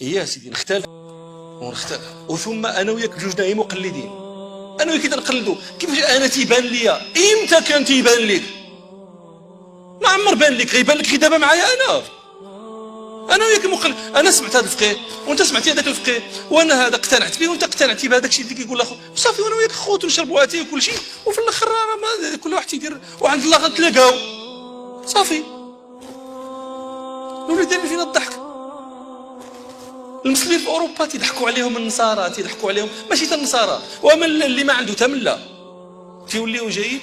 إيه سيدي نختلف وثم انا وياك بجوجنا هي مقلدين. انا وياك نقلدوا. كيفاش انا تيبان ليا؟ امتى كان تيبان لك؟ ما عمر بان لك، غيبان لك غير دابا معايا انا وياك مقلد. انا سمعت هذا الفقيه وانت سمعتي هذاك الفقيه وانا هذا اقتنعت به وانت اقتنعتي بهذاك الشيء اللي كيقول اخو صافي، وانا وياك خوت ونشربوا اتاي وكل شيء، وفي الاخر كل واحد تيدير وعند الله غنتلاقاو صافي. الوليد دايما فينا الضحك. المسلمين في اوروبا تيضحكوا عليهم النصارى، تيضحكوا عليهم ماشي تا النصارى، ومن اللي ما عنده تملا تيوليو جايين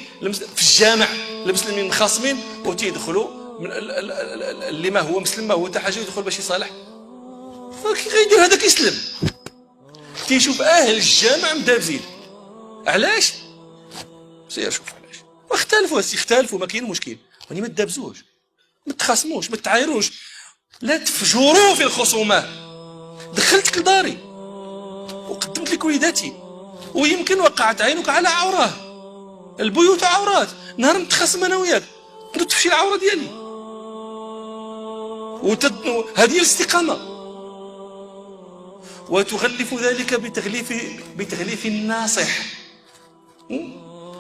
في الجامع المسلمين خاصمين وتيدخلوا اللي ما هو مسلم ما هو حتى حاجه يدخل باش يصالح. كي غيدير هذاك يسلم تيشوف اهل الجامع مدابزين. علاش؟ سير شوف علاش. واختلفوا اختلفوا ما كاين مشكل، ولكن ما تدابزوش، ما تخاصموش، ما تعايروش، لا تفجروا في الخصومات. دخلتك لداري وقدمت لك وليداتي ويمكن وقعت عينك على عوراه. البيوت عورات، نهار نتخاصم انا وياك تفشي العوره ديالي. هذه الاستقامه. وتغلف ذلك بتغليف الناصح.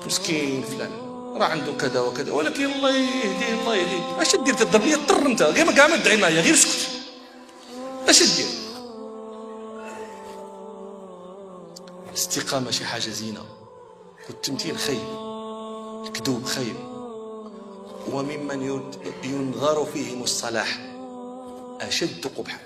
مسكين فلان راه عنده كذا وكذا، ولكن الله يهديه الله يهديه. اش دير؟ تضرب لي اضطر انت غير ما كاع ما تدعي معايا، غير اسكت. اش دير؟ الاستقامه شي حاجه زينه، والتمثيل خير، الكذوب خير، وممن ينظر فيهم الصلاح أشد قبحا.